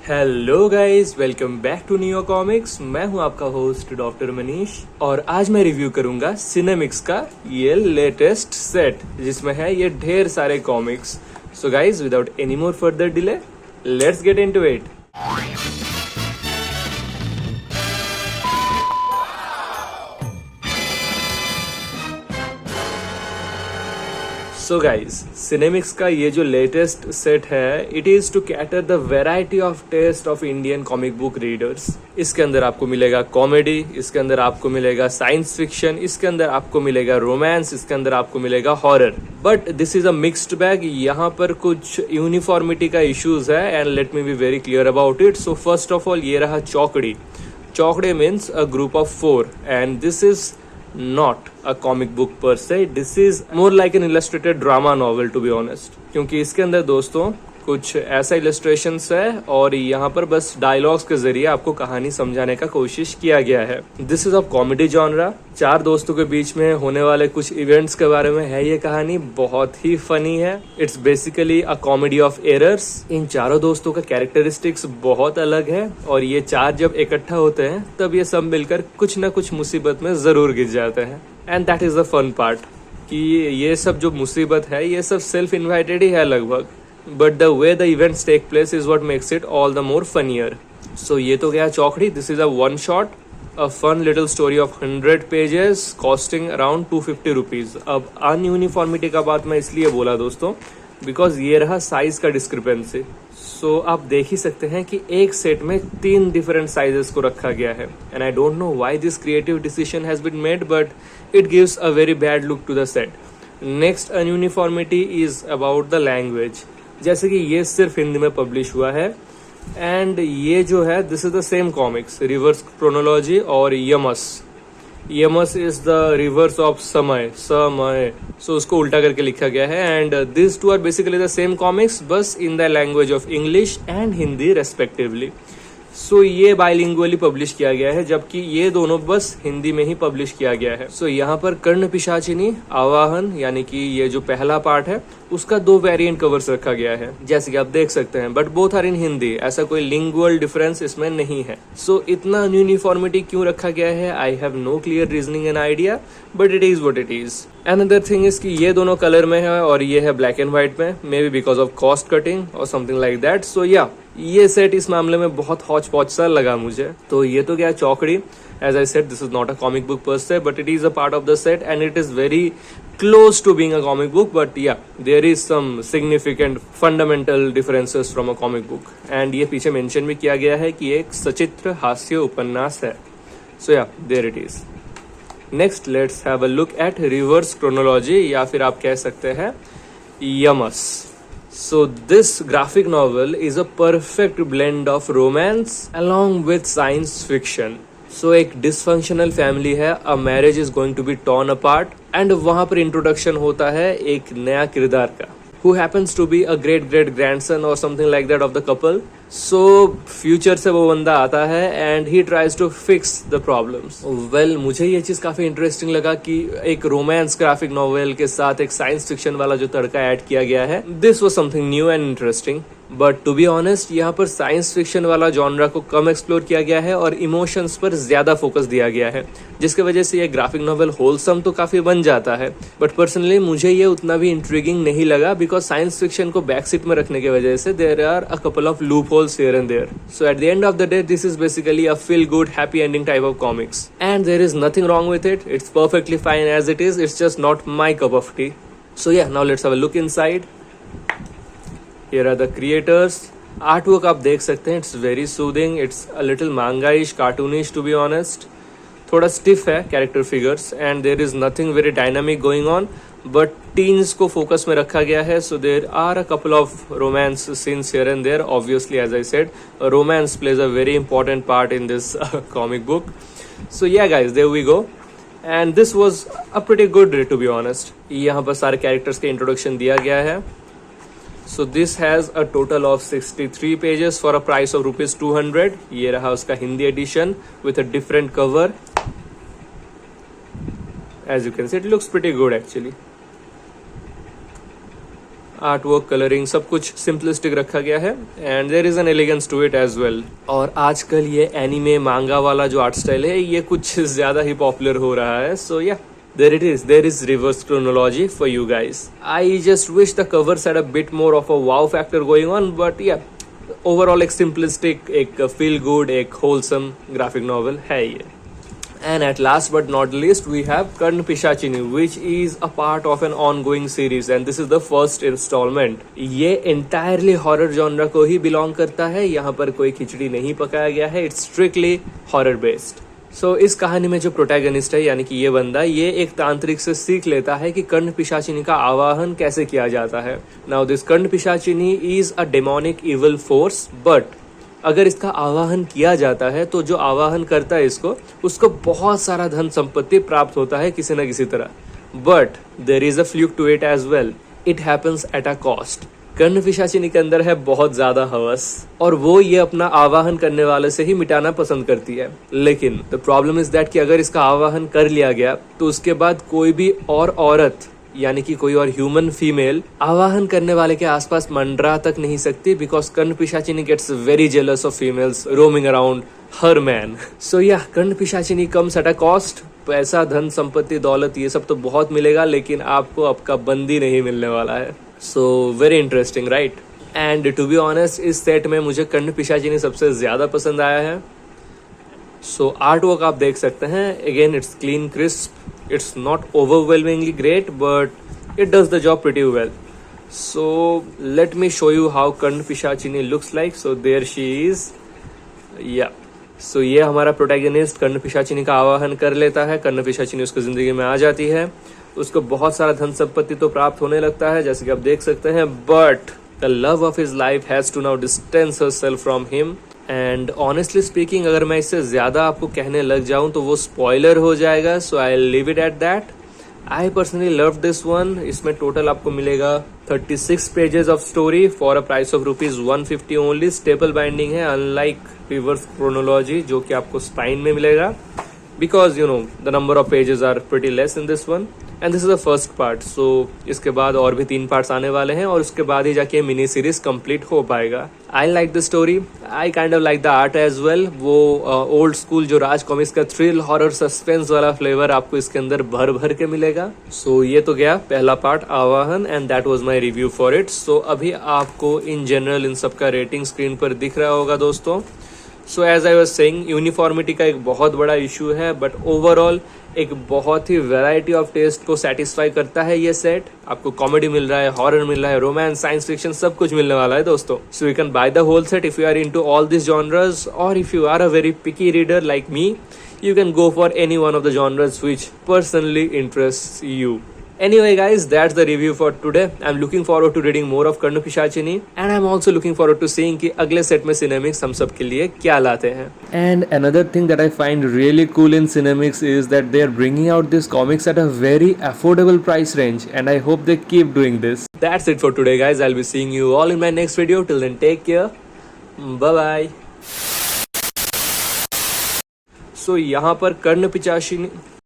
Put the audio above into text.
Hello guys, welcome back to new comics. मैं हूं आपका होस्ट डॉक्टर मनीष और आज मैं रिव्यू करूंगा सिनेमिक्स का ये लेटेस्ट सेट जिसमें है ये ढेर सारे comics. So guys, without any more further delay, let's get into it. So guys, Cinemics का ये जो लेटेस्ट सेट है, it is to cater the variety of taste of Indian comic book readers. इसके अंदर आपको मिलेगा कॉमेडी, इसके अंदर आपको मिलेगा साइंस फिक्शन, इसके अंदर आपको मिलेगा रोमांस, इसके अंदर आपको मिलेगा horror. But this is a mixed bag. यहाँ पर कुछ यूनिफॉर्मिटी का इश्यूज है and let me be very clear about it. So first of all, ये रहा चौकड़ी। चौकड़ी means a group of 4 and this is not a comic book per se. This is more like an illustrated drama novel to be honest. क्योंकि इसके अंदर दोस्तों कुछ ऐसा इलस्ट्रेशंस है और यहाँ पर बस डायलॉग्स के जरिए आपको कहानी समझाने का कोशिश किया गया है। This is of comedy genre. 4 दोस्तों के बीच में होने वाले कुछ इवेंट्स के बारे में है ये कहानी। बहुत ही फनी है। It's basically a comedy of errors. इन चारों दोस्तों का कैरेक्टरिस्टिक्स बहुत अलग है और ये 4 जब इकट्ठा होते हैं तब ये सब मिलकर कुछ न कुछ मुसीबत में जरूर गिर जाते हैं। And that is the fun part कि ये सब जो मुसीबत है ये सब सेल्फ इन्वाइटेड ही है लगभग, but the way the events take place is what makes it all the more funnier. So ये तो गया चौकड़ी। This is a one shot, a fun little story of 100 pages costing around 250 rupees. अब अनयूनिफॉर्मिटी का बात मैं इसलिए बोला दोस्तों बिकॉज ये रहा साइज का डिस्क्रिपेंसी। सो आप देख ही सकते हैं कि एक सेट में 3 डिफरेंट साइजेस को रखा गया है and I don't know why this creative decision has been made but it gives a very bad look to the set. Next ununiformity is about the language. जैसे कि ये सिर्फ हिंदी में पब्लिश हुआ है एंड ये जो है this is the same comics, reverse chronology और Yamas. Yamas is the reverse of समय। सो उसको उल्टा करके लिखा गया है and this two are basically the same comics बस in the language of English and Hindi respectively. So ये बाइलिंगुअली पब्लिश किया गया है जबकि ये दोनों बस हिंदी में ही पब्लिश किया गया है। सो यहाँ पर कर्ण पिशाचिनी आवाहन यानी कि ये जो पहला पार्ट है उसका 2 वेरिएंट कवर्स रखा गया है जैसे कि आप देख सकते हैं, but both are in Hindi. ऐसा कोई लिंगुअल डिफरेंस इसमें नहीं है। सो इतना यूनिफॉर्मिटी क्यों रखा गया है, I have no clear reasoning and idea, but it is what it is. Another thing is कि ये दोनों कलर में है और ये है ब्लैक एंड व्हाइट में, may be because of cost cutting और समथिंग लाइक दैट। सो या ये सेट इस मामले में बहुत हॉच पॉच सा लगा मुझे। तो ये तो क्या चौकड़ी। As I said, this is not a comic book per se, but it is a part of the set and it is very close to being a comic book. But yeah, there is some significant fundamental differences from a comic book. And ये पीछे mention भी किया गया है कि एक सचित्र हास्य उपन्यास है। So yeah, there it is. Next, let's have a look at reverse chronology या फिर आप कह सकते हैं यमस। So this graphic novel is a perfect blend of romance along with science fiction. सो एक डिसफंक्शनल फैमिली है, a marriage is going to be torn apart and वहां पर इंट्रोडक्शन होता है एक नया किरदार का who happens to be a great great grandson or something like that of the couple. So future से वो बंदा आता है and he tries to fix the problems. Well, मुझे ये चीज काफी इंटरेस्टिंग लगा कि एक रोमांस ग्राफिक नॉवेल के साथ एक साइंस फिक्शन वाला जो तड़का ऐड किया गया है, this was something new and interesting. But to be honest, यहाँ पर साइंस फिक्शन वाला जॉनरा को कम एक्सप्लोर किया गया है और इमोशंस पर ज्यादा फोकस दिया गया है, जिसकी वजह से ये ग्राफिक नॉवेल होलसम तो काफी बन जाता है बट पर्सनली मुझे ये उतना भी इंट्रिगिंग नहीं लगा बिकॉज साइंस फिक्शन को बैक सीट में रखने की वजह से there are a couple of loopholes here and there. So at the end of the day this is basically a feel good happy ending type of comics and there is nothing wrong with it. It's perfectly fine as it is, it's just not my cup of tea. So yeah, now let's have a look inside. Here are the creators. Artwork आप देख सकते हैं, it's very soothing, it's a little mangaish, cartoonish to be honest. थोड़ा stiff है character figures and there is nothing very dynamic going on, but teens को focus में रखा गया है। So there are a couple of romance scenes here and there. Obviously as I said, romance plays a very important part in this comic book. So yeah guys, there we go and this was a pretty good read to be honest. यहाँ पर सारे characters के introduction दिया गया है। So this has a total of 63 pages for a price of rupees 200. ये रहा उसका Hindi edition with a different cover. As you can see, it looks pretty good actually. Art work, colouring सब कुछ simplistic रखा गया है and there is an elegance to it as well. और आजकल ये एनिमे मांगा वाला जो आर्ट स्टाइल है ये कुछ ज्यादा ही पॉपुलर हो रहा है। सो या there it is, there is reverse chronology for you guys. I just wish the covers had a bit more of a wow factor going on, but yeah, overall एक simplistic, एक feel good, एक wholesome graphic novel है ये। And at last but not least, we have Karn Pishachini, which is a part of an ongoing series, and this is the first installment. ये entirely horror genre को ही belong करता है, यहाँ पर कोई खिचड़ी नहीं पकाया गया है, it's strictly horror based. सो इस कहानी में जो प्रोटैगनिस्ट है यानी कि ये बंदा, ये एक तांत्रिक से सीख लेता है कि कर्ण पिशाचिनी का आवाहन कैसे किया जाता है। नाउ दिस कर्ण पिशाचिनी is a demonic evil force, but अगर इसका आवाहन किया जाता है तो जो आवाहन करता है उसको बहुत सारा धन संपत्ति प्राप्त होता है किसी न किसी तरह। But there is a fluke to it as well, it happens at a cost. Karna Pishachini के अंदर है बहुत ज्यादा हवस और वो ये अपना आवाहन करने वाले से ही मिटाना पसंद करती है। लेकिन द प्रॉब्लम इज दैट कि अगर इसका आवाहन कर लिया गया तो उसके बाद कोई भी और औरत यानी कि कोई और ह्यूमन फीमेल आवाहन करने वाले के आसपास मंडरा तक नहीं सकती, because Karna Pishachini gets very jealous of females roaming around her man. So yeah Karna पिशाचिनी कम्स एट अ कॉस्ट। पैसा, धन, संपत्ति, दौलत ये सब तो बहुत मिलेगा, लेकिन आपको आपका बंदी नहीं मिलने वाला है। So very interesting right. And to be honest इस सेट में मुझे कर्ण पिशाचिनी सबसे ज्यादा पसंद आया है। सो आर्ट वर्क आप देख सकते हैं, again it's clean crisp, it's not overwhelmingly great but it does the job pretty well. So let me show you how Karn Pishachini looks like. So there she is. Yeah. So ये हमारा protagonist कर्ण पिशाचिनी का आवाहन कर लेता है। कर्ण पिशाचिनी उसकी जिंदगी में आ जाती है, उसको बहुत सारा धन संपत्ति तो प्राप्त होने लगता है जैसे कि आप देख सकते हैं, but the love of his life has to now distance herself from him. And honestly speaking अगर मैं इससे ज्यादा आपको कहने लग जाऊं तो वो स्पॉइलर हो जाएगा, so I leave it at that. I personally love this one. इसमें टोटल आपको मिलेगा 36 pages of story for a price of ₹150 only. Staple binding है, अनलाइक रिवर्स क्रोनोलॉजी जो कि आपको स्पाइन में मिलेगा, because you know the number of pages are pretty less in this one and this is the first part. So इसके बाद और भी 3 पार्ट्स आने वाले हैं और उसके बाद ही जाके मिनी सीरीज कंप्लीट हो पाएगा। I like the story, I kind of like the art as well. वो ओल्ड स्कूल जो राज कॉमिक्स का थ्रिल हॉरर सस्पेंस वाला फ्लेवर आपको इसके अंदर भर भर के मिलेगा। So ये तो गया पहला part Aavahan and that was my review for it. So अभी आपको इन जनरल इन सब का रेटिंग स्क्रीन पर दिख रहा होगा दोस्तों। So as I was saying, uniformity का एक बहुत बड़ा इशू है, बट ओवरऑल एक बहुत ही वैरायटी ऑफ टेस्ट को सेटिस्फाई करता है ये सेट। आपको कॉमेडी मिल रहा है, हॉरर मिल रहा है, रोमांस, साइंस फिक्शन सब कुछ मिलने वाला है दोस्तों। So you can buy the whole set if you are into all this genres, और if you are a very picky reader like me, you can go for any one of the genres which personally interests you. Anyway guys, that's the review for today. I'm looking forward to reading more of Karn Pishachini and I'm also looking forward to seeing कि अगले set में Cinemix हम सब के लिए क्या लाते हैं. And another thing that I find really cool in Cinemix is that they are bringing out these comics at a very affordable price range and I hope they keep doing this. That's it for today guys. I'll be seeing you all in my next video. Till then, take care. Bye bye. So यहाँ पर कर्ण पिशाचिनी